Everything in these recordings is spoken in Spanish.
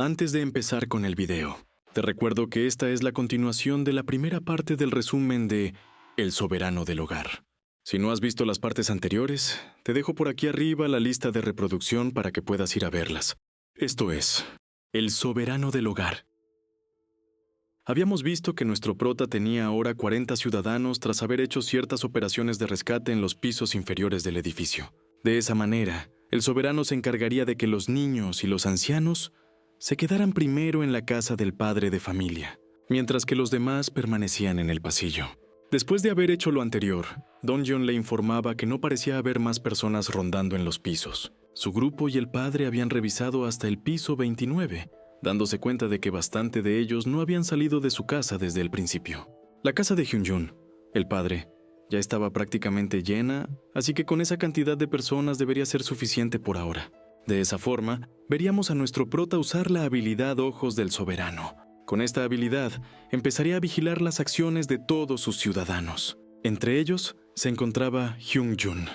Antes de empezar con el video, te recuerdo que esta es la continuación de la primera parte del resumen de El Soberano del Hogar. Si no has visto las partes anteriores, te dejo por aquí arriba la lista de reproducción para que puedas ir a verlas. Esto es, El Soberano del Hogar. Habíamos visto que nuestro prota tenía ahora 40 ciudadanos tras haber hecho ciertas operaciones de rescate en los pisos inferiores del edificio. De esa manera, el soberano se encargaría de que los niños y los ancianos se quedaran primero en la casa del padre de familia, mientras que los demás permanecían en el pasillo. Después de haber hecho lo anterior, Don John le informaba que no parecía haber más personas rondando en los pisos. Su grupo y el padre habían revisado hasta el piso 29, dándose cuenta de que bastante de ellos no habían salido de su casa desde el principio. La casa de Hyun-jun, el padre, ya estaba prácticamente llena, así que con esa cantidad de personas debería ser suficiente por ahora. De esa forma, veríamos a nuestro prota usar la habilidad Ojos del Soberano. Con esta habilidad, empezaría a vigilar las acciones de todos sus ciudadanos. Entre ellos, se encontraba Hyun-jun.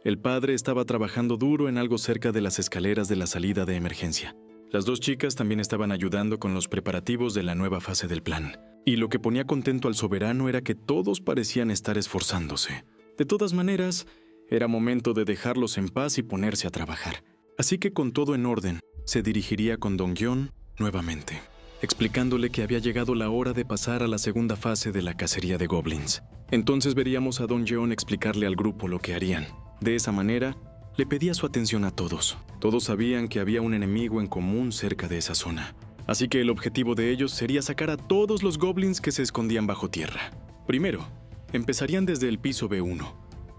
El padre estaba trabajando duro en algo cerca de las escaleras de la salida de emergencia. Las dos chicas también estaban ayudando con los preparativos de la nueva fase del plan. Y lo que ponía contento al soberano era que todos parecían estar esforzándose. De todas maneras, era momento de dejarlos en paz y ponerse a trabajar. Así que con todo en orden, se dirigiría con Don Gyeon nuevamente, explicándole que había llegado la hora de pasar a la segunda fase de la cacería de goblins. Entonces veríamos a Don Gyeon explicarle al grupo lo que harían. De esa manera, le pedía su atención a todos. Todos sabían que había un enemigo en común cerca de esa zona. Así que el objetivo de ellos sería sacar a todos los goblins que se escondían bajo tierra. Primero, empezarían desde el piso B1.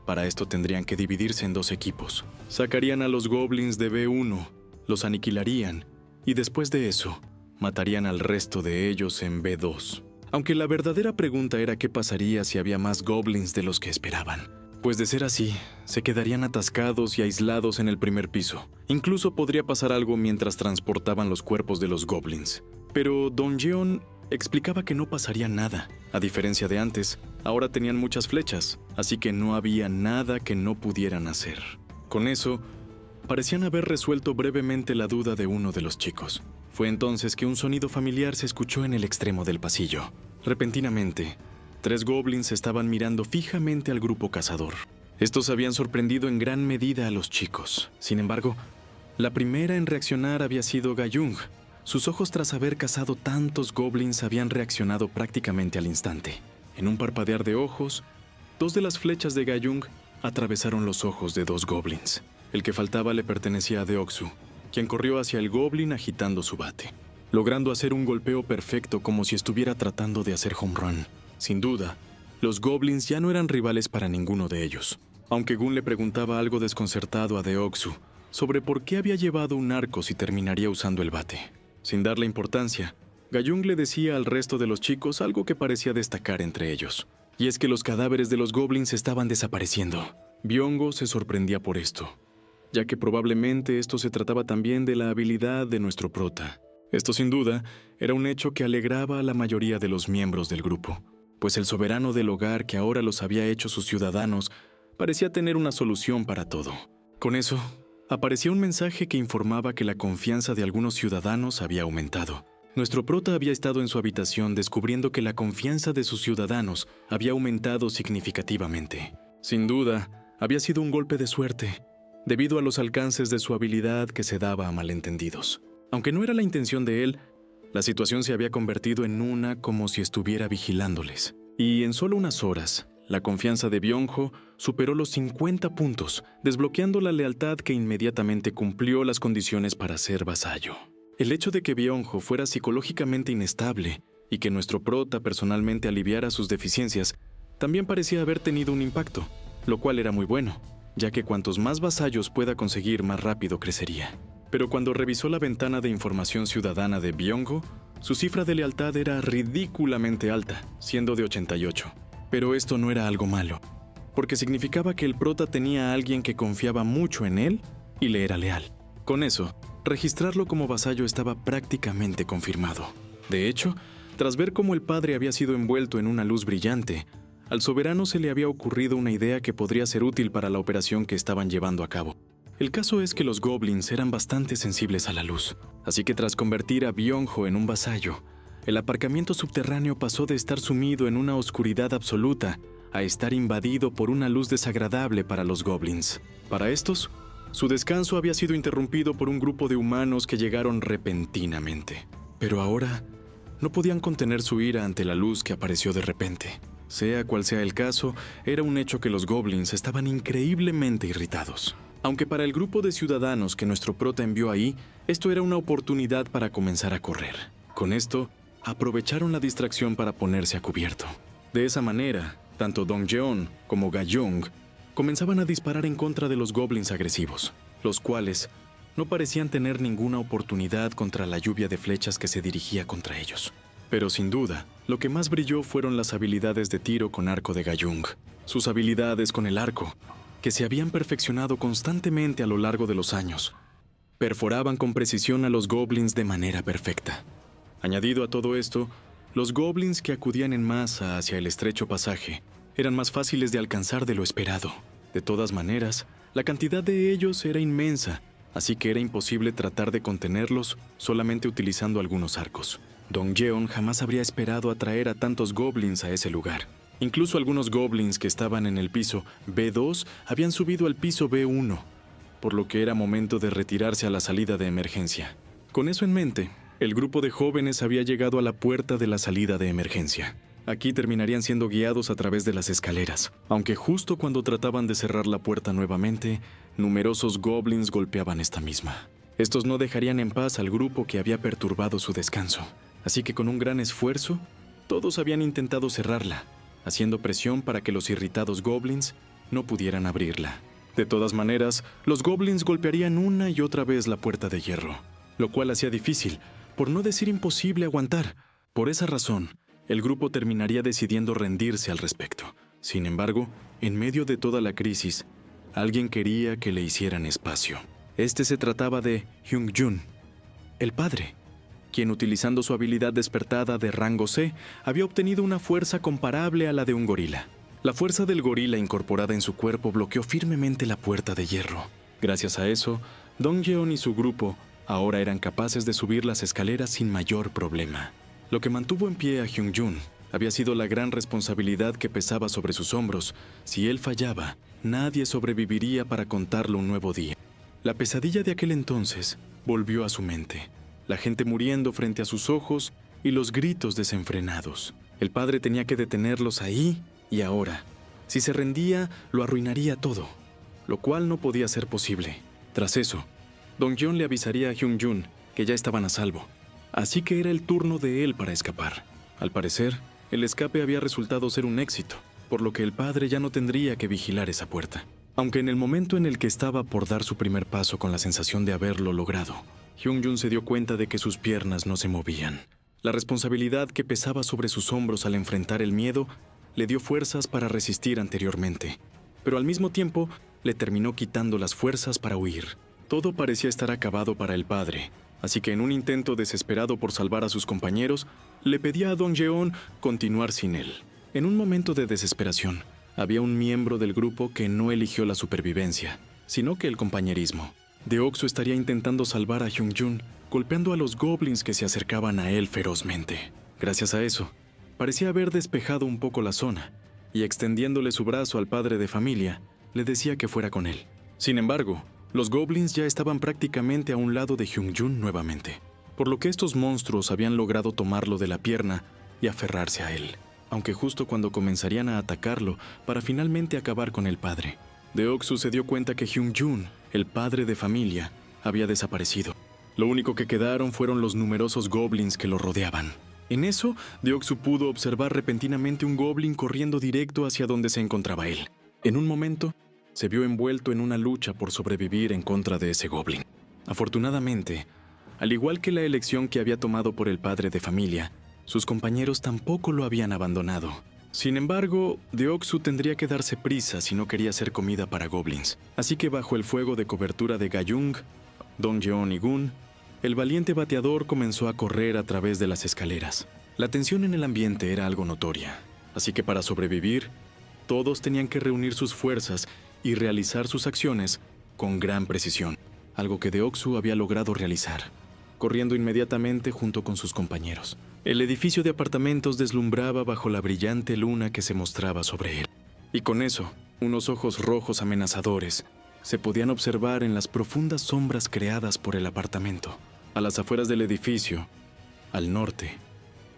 Para esto tendrían que dividirse en dos equipos. Sacarían a los goblins de B1, los aniquilarían, y después de eso, matarían al resto de ellos en B2. Aunque la verdadera pregunta era qué pasaría si había más goblins de los que esperaban. Pues de ser así, se quedarían atascados y aislados en el primer piso. Incluso podría pasar algo mientras transportaban los cuerpos de los goblins. Pero Don Gyeon explicaba que no pasaría nada. A diferencia de antes, ahora tenían muchas flechas, así que no había nada que no pudieran hacer. Con eso, parecían haber resuelto brevemente la duda de uno de los chicos. Fue entonces que un sonido familiar se escuchó en el extremo del pasillo. Repentinamente, 3 goblins estaban mirando fijamente al grupo cazador. Estos habían sorprendido en gran medida a los chicos. Sin embargo, la primera en reaccionar había sido Ga-jung. Sus ojos, tras haber cazado tantos goblins, habían reaccionado prácticamente al instante. En un parpadear de ojos, 2 de las flechas de Ga-jung atravesaron los ojos de 2 goblins. El que faltaba le pertenecía a Deok-su, quien corrió hacia el goblin agitando su bate, logrando hacer un golpeo perfecto como si estuviera tratando de hacer home run. Sin duda, los goblins ya no eran rivales para ninguno de ellos. Aunque Gun le preguntaba algo desconcertado a Deok-su sobre por qué había llevado un arco si terminaría usando el bate. Sin darle importancia, Ga-jung le decía al resto de los chicos algo que parecía destacar entre ellos. Y es que los cadáveres de los goblins estaban desapareciendo. Byung-go se sorprendía por esto, ya que probablemente esto se trataba también de la habilidad de nuestro prota. Esto sin duda era un hecho que alegraba a la mayoría de los miembros del grupo, pues el soberano del hogar que ahora los había hecho sus ciudadanos parecía tener una solución para todo. Con eso, aparecía un mensaje que informaba que la confianza de algunos ciudadanos había aumentado. Nuestro prota había estado en su habitación descubriendo que la confianza de sus ciudadanos había aumentado significativamente. Sin duda, había sido un golpe de suerte, debido a los alcances de su habilidad que se daba a malentendidos. Aunque no era la intención de él, la situación se había convertido en una como si estuviera vigilándoles. Y en solo unas horas, la confianza de Byung-ho superó los 50 puntos, desbloqueando la lealtad que inmediatamente cumplió las condiciones para ser vasallo. El hecho de que Byung-ho fuera psicológicamente inestable y que nuestro prota personalmente aliviara sus deficiencias también parecía haber tenido un impacto, lo cual era muy bueno, ya que cuantos más vasallos pueda conseguir, más rápido crecería. Pero cuando revisó la ventana de información ciudadana de Byung-ho, su cifra de lealtad era ridículamente alta, siendo de 88. Pero esto no era algo malo, porque significaba que el prota tenía a alguien que confiaba mucho en él y le era leal. Con eso, registrarlo como vasallo estaba prácticamente confirmado. De hecho, tras ver cómo el padre había sido envuelto en una luz brillante, al soberano se le había ocurrido una idea que podría ser útil para la operación que estaban llevando a cabo. El caso es que los goblins eran bastante sensibles a la luz, así que tras convertir a Byung-ho en un vasallo, el aparcamiento subterráneo pasó de estar sumido en una oscuridad absoluta a estar invadido por una luz desagradable para los goblins. Para estos, su descanso había sido interrumpido por un grupo de humanos que llegaron repentinamente. Pero ahora no podían contener su ira ante la luz que apareció de repente. Sea cual sea el caso, era un hecho que los goblins estaban increíblemente irritados. Aunque para el grupo de ciudadanos que nuestro prota envió ahí, esto era una oportunidad para comenzar a correr. Con esto, aprovecharon la distracción para ponerse a cubierto. De esa manera, tanto Dong-yeon como Ga-young comenzaban a disparar en contra de los goblins agresivos, los cuales no parecían tener ninguna oportunidad contra la lluvia de flechas que se dirigía contra ellos. Pero sin duda, lo que más brilló fueron las habilidades de tiro con arco de Ga-young. Sus habilidades con el arco, que se habían perfeccionado constantemente a lo largo de los años, perforaban con precisión a los goblins de manera perfecta. Añadido a todo esto, los goblins que acudían en masa hacia el estrecho pasaje eran más fáciles de alcanzar de lo esperado. De todas maneras, la cantidad de ellos era inmensa, así que era imposible tratar de contenerlos solamente utilizando algunos arcos. Dong-yeon jamás habría esperado atraer a tantos goblins a ese lugar. Incluso algunos goblins que estaban en el piso B2 habían subido al piso B1, por lo que era momento de retirarse a la salida de emergencia. Con eso en mente, el grupo de jóvenes había llegado a la puerta de la salida de emergencia. Aquí terminarían siendo guiados a través de las escaleras, aunque justo cuando trataban de cerrar la puerta nuevamente, numerosos goblins golpeaban esta misma. Estos no dejarían en paz al grupo que había perturbado su descanso, así que con un gran esfuerzo, todos habían intentado cerrarla, haciendo presión para que los irritados goblins no pudieran abrirla. De todas maneras, los goblins golpearían una y otra vez la puerta de hierro, lo cual hacía difícil, por no decir imposible, aguantar. Por esa razón, el grupo terminaría decidiendo rendirse al respecto. Sin embargo, en medio de toda la crisis, alguien quería que le hicieran espacio. Este se trataba de Hyung-jun, el padre, quien utilizando su habilidad despertada de rango C, había obtenido una fuerza comparable a la de un gorila. La fuerza del gorila incorporada en su cuerpo bloqueó firmemente la puerta de hierro. Gracias a eso, Dong-yeon y su grupo ahora eran capaces de subir las escaleras sin mayor problema. Lo que mantuvo en pie a Hyung-jun había sido la gran responsabilidad que pesaba sobre sus hombros. Si él fallaba, nadie sobreviviría para contarlo un nuevo día. La pesadilla de aquel entonces volvió a su mente. La gente muriendo frente a sus ojos y los gritos desenfrenados. El padre tenía que detenerlos ahí y ahora. Si se rendía, lo arruinaría todo, lo cual no podía ser posible. Tras eso, Dong-yeon le avisaría a Hyung-jun que ya estaban a salvo. Así que era el turno de él para escapar. Al parecer, el escape había resultado ser un éxito, por lo que el padre ya no tendría que vigilar esa puerta. Aunque en el momento en el que estaba por dar su primer paso con la sensación de haberlo logrado, Hyung-jun se dio cuenta de que sus piernas no se movían. La responsabilidad que pesaba sobre sus hombros al enfrentar el miedo le dio fuerzas para resistir anteriormente, pero al mismo tiempo le terminó quitando las fuerzas para huir. Todo parecía estar acabado para el padre, así que en un intento desesperado por salvar a sus compañeros, le pedía a Dong-yeon continuar sin él. En un momento de desesperación, había un miembro del grupo que no eligió la supervivencia, sino que el compañerismo. Deok-su estaría intentando salvar a Hyung-jun, golpeando a los goblins que se acercaban a él ferozmente. Gracias a eso, parecía haber despejado un poco la zona, y extendiéndole su brazo al padre de familia, le decía que fuera con él. Sin embargo, los goblins ya estaban prácticamente a un lado de Hyung-jun nuevamente, por lo que estos monstruos habían logrado tomarlo de la pierna y aferrarse a él, aunque justo cuando comenzarían a atacarlo para finalmente acabar con el padre. Deok-su se dio cuenta que Hyung-jun, el padre de familia, había desaparecido. Lo único que quedaron fueron los numerosos goblins que lo rodeaban. En eso, Deok-su pudo observar repentinamente un goblin corriendo directo hacia donde se encontraba él. En un momento, se vio envuelto en una lucha por sobrevivir en contra de ese goblin. Afortunadamente, al igual que la elección que había tomado por el padre de familia, sus compañeros tampoco lo habían abandonado. Sin embargo, Deok-su tendría que darse prisa si no quería ser comida para goblins. Así que bajo el fuego de cobertura de Ga-young, Dong-yeon y Gun, el valiente bateador comenzó a correr a través de las escaleras. La tensión en el ambiente era algo notoria, así que para sobrevivir, todos tenían que reunir sus fuerzas y realizar sus acciones con gran precisión, algo que Deoxu había logrado realizar, corriendo inmediatamente junto con sus compañeros. El edificio de apartamentos deslumbraba bajo la brillante luna que se mostraba sobre él. Y con eso, unos ojos rojos amenazadores se podían observar en las profundas sombras creadas por el apartamento. A las afueras del edificio, al norte,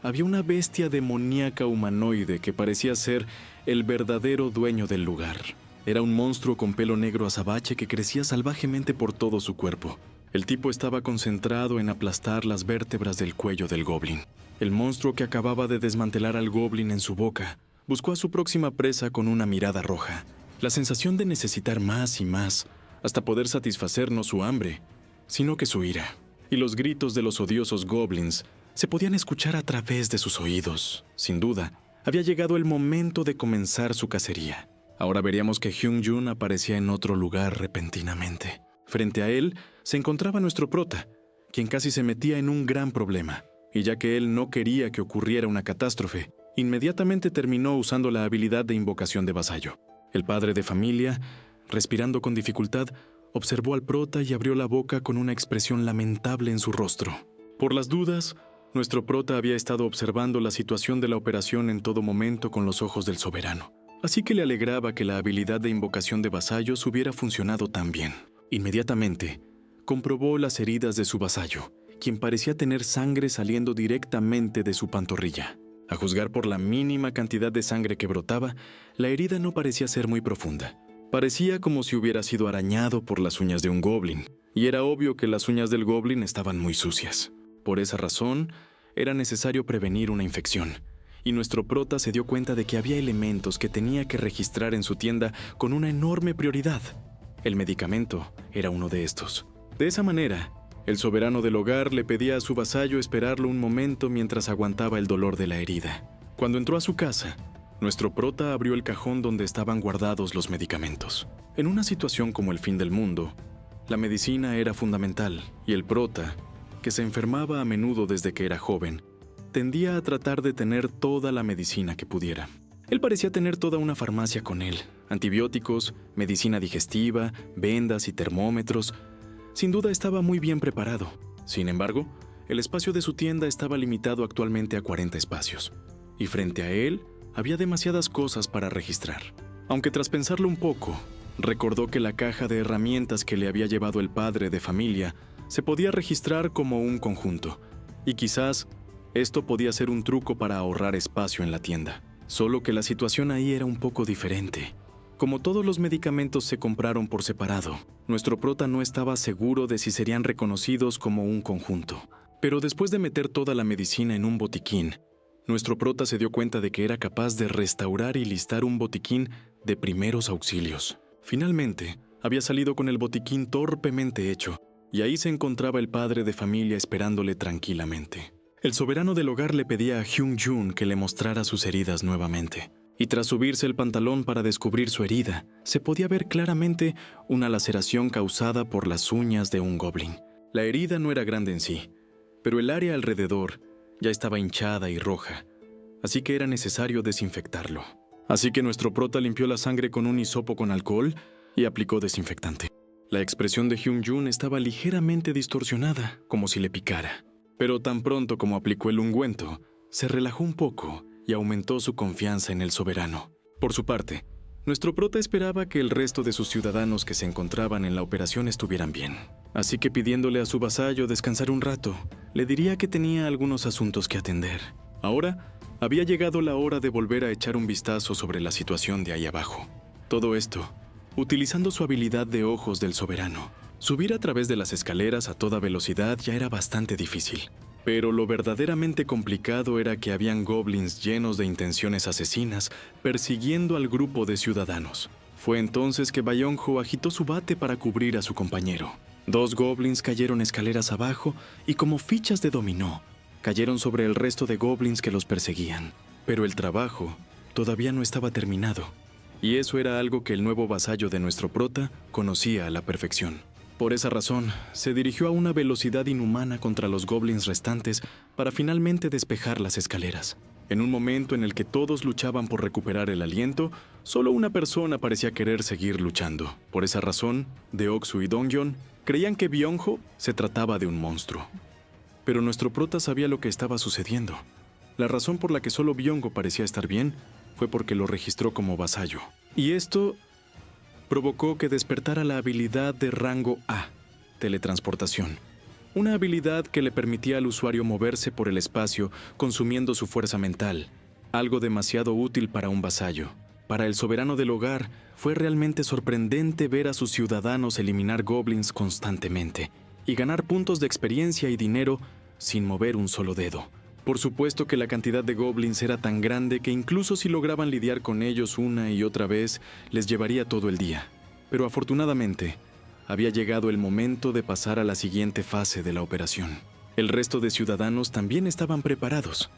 había una bestia demoníaca humanoide que parecía ser el verdadero dueño del lugar. Era un monstruo con pelo negro azabache que crecía salvajemente por todo su cuerpo. El tipo estaba concentrado en aplastar las vértebras del cuello del goblin. El monstruo, que acababa de desmantelar al goblin en su boca, buscó a su próxima presa con una mirada roja. La sensación de necesitar más y más, hasta poder satisfacer no su hambre, sino que su ira. Y los gritos de los odiosos goblins se podían escuchar a través de sus oídos. Sin duda, había llegado el momento de comenzar su cacería. Ahora veríamos que Hyun-jun aparecía en otro lugar repentinamente. Frente a él se encontraba nuestro prota, quien casi se metía en un gran problema. Y ya que él no quería que ocurriera una catástrofe, inmediatamente terminó usando la habilidad de invocación de vasallo. El padre de familia, respirando con dificultad, observó al prota y abrió la boca con una expresión lamentable en su rostro. Por las dudas, nuestro prota había estado observando la situación de la operación en todo momento con los ojos del soberano. Así que le alegraba que la habilidad de invocación de vasallos hubiera funcionado tan bien. Inmediatamente, comprobó las heridas de su vasallo, quien parecía tener sangre saliendo directamente de su pantorrilla. A juzgar por la mínima cantidad de sangre que brotaba, la herida no parecía ser muy profunda. Parecía como si hubiera sido arañado por las uñas de un goblin, y era obvio que las uñas del goblin estaban muy sucias. Por esa razón, era necesario prevenir una infección, y nuestro prota se dio cuenta de que había elementos que tenía que registrar en su tienda con una enorme prioridad. El medicamento era uno de estos. De esa manera, el soberano del hogar le pedía a su vasallo esperarlo un momento mientras aguantaba el dolor de la herida. Cuando entró a su casa, nuestro prota abrió el cajón donde estaban guardados los medicamentos. En una situación como el fin del mundo, la medicina era fundamental, y el prota, que se enfermaba a menudo desde que era joven, tendía a tratar de tener toda la medicina que pudiera. Él parecía tener toda una farmacia con él: antibióticos, medicina digestiva, vendas y termómetros. Sin duda estaba muy bien preparado. Sin embargo, el espacio de su tienda estaba limitado actualmente a 40 espacios, y frente a él había demasiadas cosas para registrar. Aunque tras pensarlo un poco, recordó que la caja de herramientas que le había llevado el padre de familia se podía registrar como un conjunto, y quizás esto podía ser un truco para ahorrar espacio en la tienda. Solo que la situación ahí era un poco diferente. Como todos los medicamentos se compraron por separado, nuestro prota no estaba seguro de si serían reconocidos como un conjunto. Pero después de meter toda la medicina en un botiquín, nuestro prota se dio cuenta de que era capaz de restaurar y listar un botiquín de primeros auxilios. Finalmente, había salido con el botiquín torpemente hecho, y ahí se encontraba el padre de familia esperándole tranquilamente. El soberano del hogar le pedía a Hyun-jun que le mostrara sus heridas nuevamente, y tras subirse el pantalón para descubrir su herida, se podía ver claramente una laceración causada por las uñas de un goblin. La herida no era grande en sí, pero el área alrededor ya estaba hinchada y roja, así que era necesario desinfectarlo. Así que nuestro prota limpió la sangre con un hisopo con alcohol y aplicó desinfectante. La expresión de Hyun-jun estaba ligeramente distorsionada, como si le picara. Pero tan pronto como aplicó el ungüento, se relajó un poco y aumentó su confianza en el soberano. Por su parte, nuestro prota esperaba que el resto de sus ciudadanos que se encontraban en la operación estuvieran bien. Así que, pidiéndole a su vasallo descansar un rato, le diría que tenía algunos asuntos que atender. Ahora, había llegado la hora de volver a echar un vistazo sobre la situación de ahí abajo. Todo esto, utilizando su habilidad de ojos del soberano. Subir a través de las escaleras a toda velocidad ya era bastante difícil. Pero lo verdaderamente complicado era que habían goblins llenos de intenciones asesinas persiguiendo al grupo de ciudadanos. Fue entonces que Byung-ho agitó su bate para cubrir a su compañero. 2 goblins cayeron escaleras abajo y, como fichas de dominó, cayeron sobre el resto de goblins que los perseguían. Pero el trabajo todavía no estaba terminado, y eso era algo que el nuevo vasallo de nuestro prota conocía a la perfección. Por esa razón, se dirigió a una velocidad inhumana contra los goblins restantes para finalmente despejar las escaleras. En un momento en el que todos luchaban por recuperar el aliento, solo una persona parecía querer seguir luchando. Por esa razón, Deoxys y Dongyeon creían que Byung-ho se trataba de un monstruo. Pero nuestro prota sabía lo que estaba sucediendo. La razón por la que solo Byung-ho parecía estar bien fue porque lo registró como vasallo. Y esto provocó que despertara la habilidad de rango A, teletransportación. Una habilidad que le permitía al usuario moverse por el espacio consumiendo su fuerza mental, algo demasiado útil para un vasallo. Para el soberano del hogar, fue realmente sorprendente ver a sus ciudadanos eliminar goblins constantemente y ganar puntos de experiencia y dinero sin mover un solo dedo. Por supuesto que la cantidad de goblins era tan grande que incluso si lograban lidiar con ellos una y otra vez, les llevaría todo el día. Pero afortunadamente, había llegado el momento de pasar a la siguiente fase de la operación. El resto de ciudadanos también estaban preparados.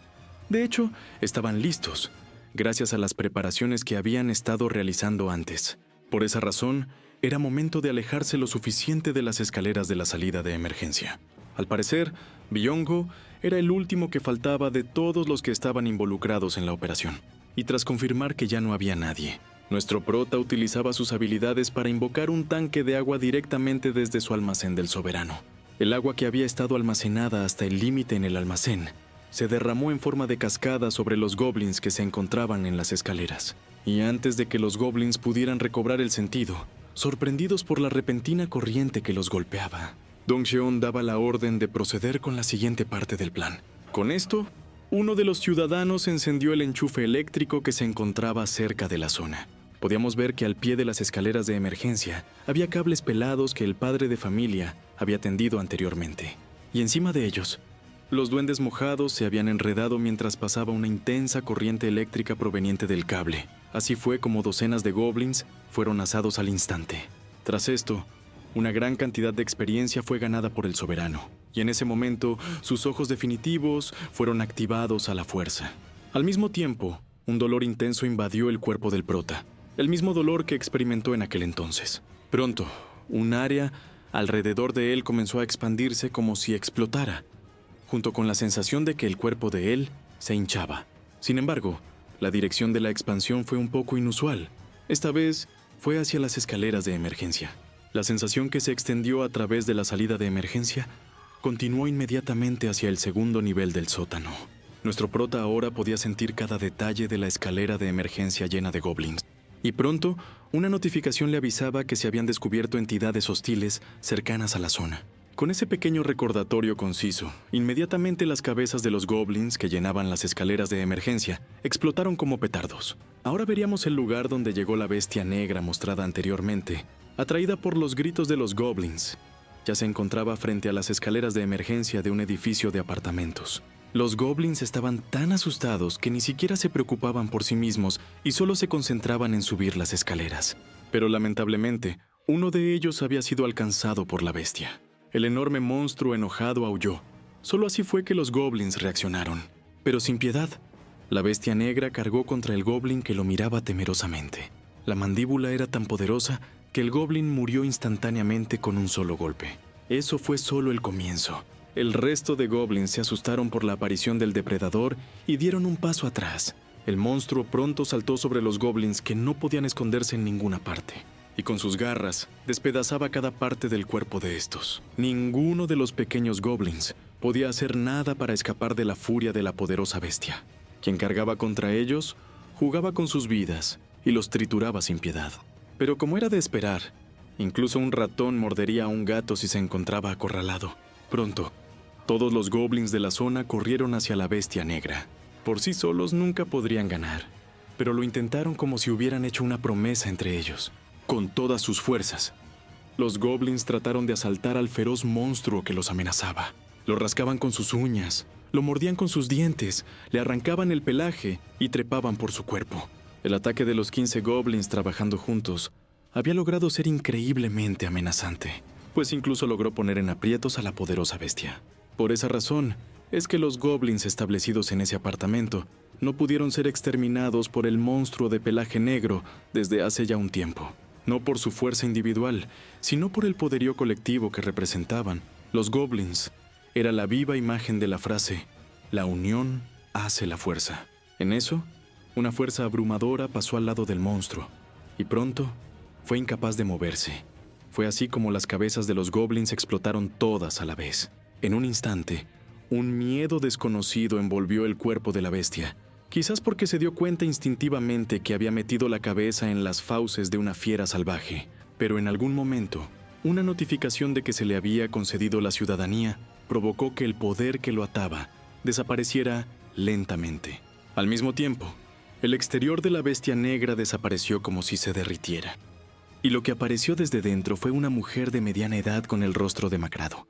De hecho, estaban listos, gracias a las preparaciones que habían estado realizando antes. Por esa razón, era momento de alejarse lo suficiente de las escaleras de la salida de emergencia. Al parecer, Byung-ho era el último que faltaba de todos los que estaban involucrados en la operación. Y tras confirmar que ya no había nadie, nuestro prota utilizaba sus habilidades para invocar un tanque de agua directamente desde su almacén del soberano. El agua que había estado almacenada hasta el límite en el almacén se derramó en forma de cascada sobre los goblins que se encontraban en las escaleras. Y antes de que los goblins pudieran recobrar el sentido, sorprendidos por la repentina corriente que los golpeaba, Dongyeon daba la orden de proceder con la siguiente parte del plan. Con esto, uno de los ciudadanos encendió el enchufe eléctrico que se encontraba cerca de la zona. Podíamos ver que al pie de las escaleras de emergencia había cables pelados que el padre de familia había tendido anteriormente. Y encima de ellos, los duendes mojados se habían enredado mientras pasaba una intensa corriente eléctrica proveniente del cable. Así fue como docenas de goblins fueron asados al instante. Tras esto, una gran cantidad de experiencia fue ganada por el soberano, y en ese momento sus ojos definitivos fueron activados a la fuerza. Al mismo tiempo, un dolor intenso invadió el cuerpo del prota, el mismo dolor que experimentó en aquel entonces. Pronto, un área alrededor de él comenzó a expandirse como si explotara, junto con la sensación de que el cuerpo de él se hinchaba. Sin embargo, la dirección de la expansión fue un poco inusual. Esta vez fue hacia las escaleras de emergencia. La sensación que se extendió a través de la salida de emergencia continuó inmediatamente hacia el segundo nivel del sótano. Nuestro prota ahora podía sentir cada detalle de la escalera de emergencia llena de goblins. Y pronto, una notificación le avisaba que se habían descubierto entidades hostiles cercanas a la zona. Con ese pequeño recordatorio conciso, inmediatamente las cabezas de los goblins que llenaban las escaleras de emergencia explotaron como petardos. Ahora veríamos el lugar donde llegó la bestia negra mostrada anteriormente, atraída por los gritos de los goblins. Ya se encontraba frente a las escaleras de emergencia de un edificio de apartamentos. Los goblins estaban tan asustados que ni siquiera se preocupaban por sí mismos y solo se concentraban en subir las escaleras. Pero lamentablemente, uno de ellos había sido alcanzado por la bestia. El enorme monstruo enojado aulló. Solo así fue que los goblins reaccionaron, pero sin piedad. La bestia negra cargó contra el goblin que lo miraba temerosamente. La mandíbula era tan poderosa que el goblin murió instantáneamente con un solo golpe. Eso fue solo el comienzo. El resto de goblins se asustaron por la aparición del depredador y dieron un paso atrás. El monstruo pronto saltó sobre los goblins que no podían esconderse en ninguna parte, y con sus garras despedazaba cada parte del cuerpo de estos. Ninguno de los pequeños goblins podía hacer nada para escapar de la furia de la poderosa bestia. Quien cargaba contra ellos jugaba con sus vidas y los trituraba sin piedad. Pero como era de esperar, incluso un ratón mordería a un gato si se encontraba acorralado. Pronto, todos los goblins de la zona corrieron hacia la bestia negra. Por sí solos nunca podrían ganar, pero lo intentaron como si hubieran hecho una promesa entre ellos. Con todas sus fuerzas, los goblins trataron de asaltar al feroz monstruo que los amenazaba. Lo rascaban con sus uñas, lo mordían con sus dientes, le arrancaban el pelaje y trepaban por su cuerpo. El ataque de los 15 goblins trabajando juntos había logrado ser increíblemente amenazante, pues incluso logró poner en aprietos a la poderosa bestia. Por esa razón, es que los goblins establecidos en ese apartamento no pudieron ser exterminados por el monstruo de pelaje negro desde hace ya un tiempo. no por su fuerza individual, sino por el poderío colectivo que representaban. Los goblins era la viva imagen de la frase, la unión hace la fuerza. En eso, una fuerza abrumadora pasó al lado del monstruo, y pronto fue incapaz de moverse. Fue así como las cabezas de los goblins explotaron todas a la vez. En un instante, un miedo desconocido envolvió el cuerpo de la bestia, quizás porque se dio cuenta instintivamente que había metido la cabeza en las fauces de una fiera salvaje. Pero en algún momento, una notificación de que se le había concedido la ciudadanía provocó que el poder que lo ataba desapareciera lentamente. Al mismo tiempo, el exterior de la bestia negra desapareció como si se derritiera. Y lo que apareció desde dentro fue una mujer de mediana edad con el rostro demacrado.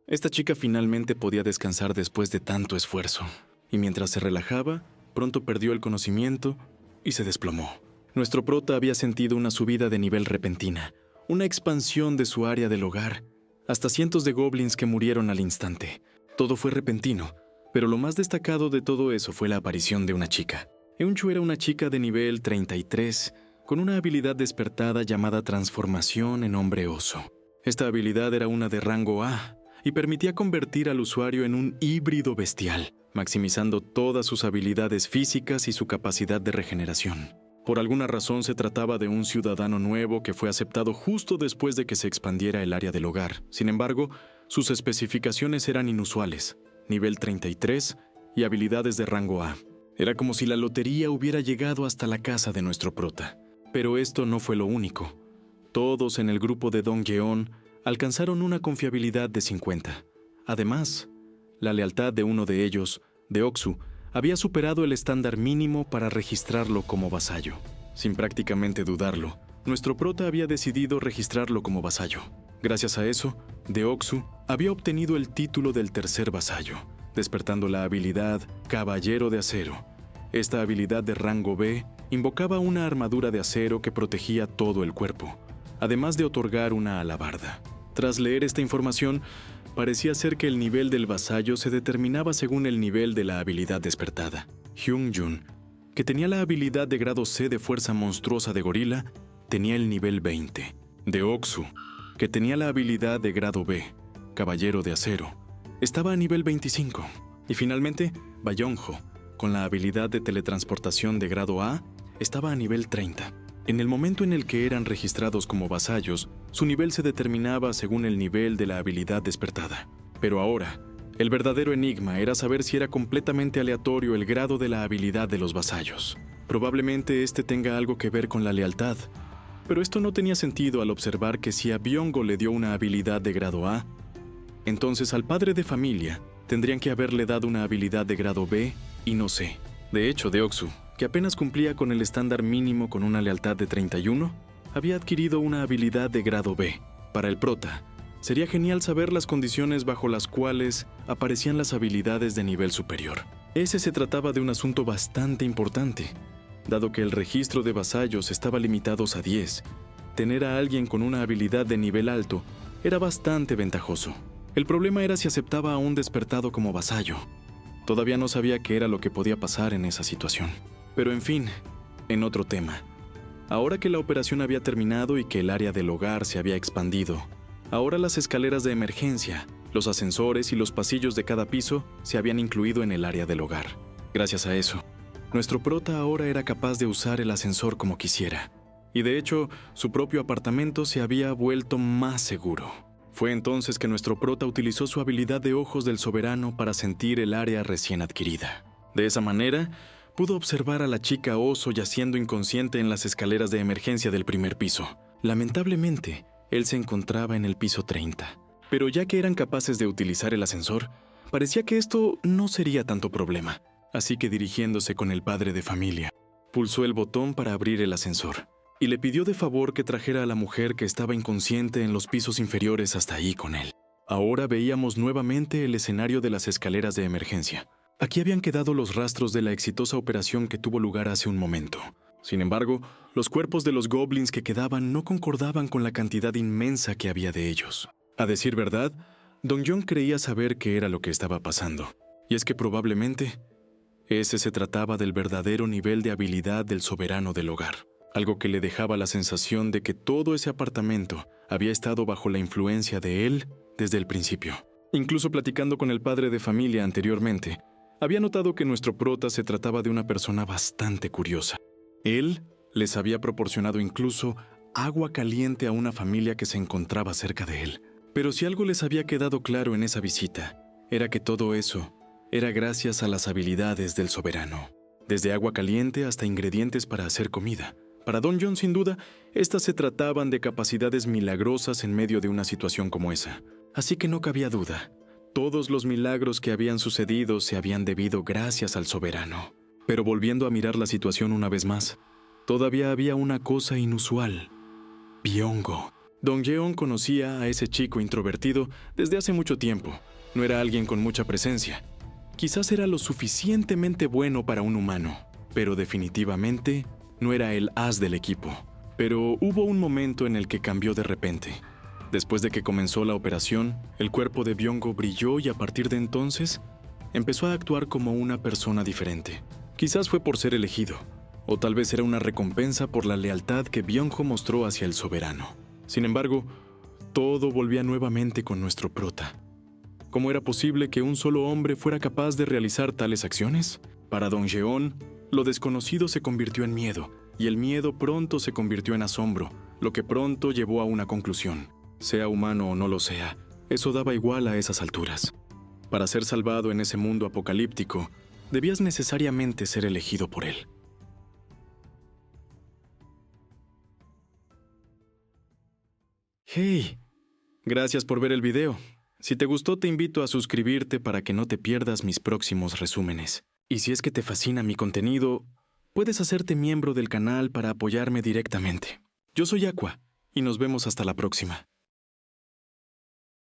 Esta chica finalmente podía descansar después de tanto esfuerzo, y mientras se relajaba, pronto perdió el conocimiento y se desplomó. Nuestro prota había sentido una subida de nivel repentina, una expansión de su área del hogar, hasta cientos de goblins que murieron al instante. Todo fue repentino, pero lo más destacado de todo eso fue la aparición de una chica. Eunchu era una chica de nivel 33, con una habilidad despertada llamada transformación en hombre oso. Esta habilidad era una de rango A y permitía convertir al usuario en un híbrido bestial, maximizando todas sus habilidades físicas y su capacidad de regeneración. Por alguna razón se trataba de un ciudadano nuevo que fue aceptado justo después de que se expandiera el área del hogar. Sin embargo, sus especificaciones eran inusuales, nivel 33 y habilidades de rango A. Era como si la lotería hubiera llegado hasta la casa de nuestro prota. Pero esto no fue lo único. Todos en el grupo de Don Yeon alcanzaron una confiabilidad de 50. Además, la lealtad de uno de ellos, Deoxu, había superado el estándar mínimo para registrarlo como vasallo. Sin prácticamente dudarlo, nuestro prota había decidido registrarlo como vasallo. Gracias a eso, Deoxu había obtenido el título del tercer vasallo, despertando la habilidad Caballero de Acero. Esta habilidad de rango B invocaba una armadura de acero que protegía todo el cuerpo, además de otorgar una alabarda. Tras leer esta información, parecía ser que el nivel del vasallo se determinaba según el nivel de la habilidad despertada. Hyunjun, que tenía la habilidad de grado C de fuerza monstruosa de gorila, tenía el nivel 20. Deoxu, que tenía la habilidad de grado B, Caballero de Acero, estaba a nivel 25. Y finalmente, Bayonjo, con la habilidad de teletransportación de grado A, estaba a nivel 30. En el momento en el que eran registrados como vasallos, su nivel se determinaba según el nivel de la habilidad despertada. Pero ahora, el verdadero enigma era saber si era completamente aleatorio el grado de la habilidad de los vasallos. Probablemente este tenga algo que ver con la lealtad, pero esto no tenía sentido al observar que si a Byongo le dio una habilidad de grado A, entonces al padre de familia tendrían que haberle dado una habilidad de grado B y no C. De hecho, Deoxu, que apenas cumplía con el estándar mínimo con una lealtad de 31, había adquirido una habilidad de grado B. Para el prota, sería genial saber las condiciones bajo las cuales aparecían las habilidades de nivel superior. Ese se trataba de un asunto bastante importante. Dado que el registro de vasallos estaba limitado a 10, tener a alguien con una habilidad de nivel alto era bastante ventajoso. El problema era si aceptaba a un despertado como vasallo. Todavía no sabía qué era lo que podía pasar en esa situación. Pero en fin, en otro tema. Ahora que la operación había terminado y que el área del hogar se había expandido, ahora las escaleras de emergencia, los ascensores y los pasillos de cada piso se habían incluido en el área del hogar. Gracias a eso, nuestro prota ahora era capaz de usar el ascensor como quisiera. Y de hecho, su propio apartamento se había vuelto más seguro. Fue entonces que nuestro prota utilizó su habilidad de ojos del soberano para sentir el área recién adquirida. De esa manera, pudo observar a la chica oso yaciendo inconsciente en las escaleras de emergencia del primer piso. Lamentablemente, él se encontraba en el piso 30. Pero ya que eran capaces de utilizar el ascensor, parecía que esto no sería tanto problema. Así que dirigiéndose con el padre de familia, pulsó el botón para abrir el ascensor y le pidió de favor que trajera a la mujer que estaba inconsciente en los pisos inferiores hasta ahí con él. Ahora veíamos nuevamente el escenario de las escaleras de emergencia. Aquí habían quedado los rastros de la exitosa operación que tuvo lugar hace un momento. Sin embargo, los cuerpos de los goblins que quedaban no concordaban con la cantidad inmensa que había de ellos. A decir verdad, Don John creía saber qué era lo que estaba pasando. Y es que probablemente ese se trataba del verdadero nivel de habilidad del soberano del hogar. algo que le dejaba la sensación de que todo ese apartamento había estado bajo la influencia de él desde el principio. Incluso platicando con el padre de familia anteriormente, había notado que nuestro prota se trataba de una persona bastante curiosa. Él les había proporcionado incluso agua caliente a una familia que se encontraba cerca de él. Pero si algo les había quedado claro en esa visita, era que todo eso era gracias a las habilidades del soberano. Desde agua caliente hasta ingredientes para hacer comida. Para Don John, sin duda, estas se trataban de capacidades milagrosas en medio de una situación como esa. Así que no cabía duda. Todos los milagros que habían sucedido se habían debido gracias al soberano. Pero volviendo a mirar la situación una vez más, todavía había una cosa inusual. Byung-go. Don Yeon conocía a ese chico introvertido desde hace mucho tiempo. No era alguien con mucha presencia. Quizás era lo suficientemente bueno para un humano, pero definitivamente no era el as del equipo. Pero hubo un momento en el que cambió de repente. Después de que comenzó la operación, el cuerpo de Byung-go brilló y a partir de entonces empezó a actuar como una persona diferente. Quizás fue por ser elegido, o tal vez era una recompensa por la lealtad que Byung-go mostró hacia el soberano. Sin embargo, todo volvía nuevamente con nuestro prota. ¿Cómo era posible que un solo hombre fuera capaz de realizar tales acciones? Para Don Yeon, lo desconocido se convirtió en miedo, y el miedo pronto se convirtió en asombro, lo que pronto llevó a una conclusión. Sea humano o no lo sea, eso daba igual a esas alturas. Para ser salvado en ese mundo apocalíptico, debías necesariamente ser elegido por él. ¡Hey! Gracias por ver el video. Si te gustó, te invito a suscribirte para que no te pierdas mis próximos resúmenes. Y si es que te fascina mi contenido, puedes hacerte miembro del canal para apoyarme directamente. Yo soy Aqua, y nos vemos hasta la próxima.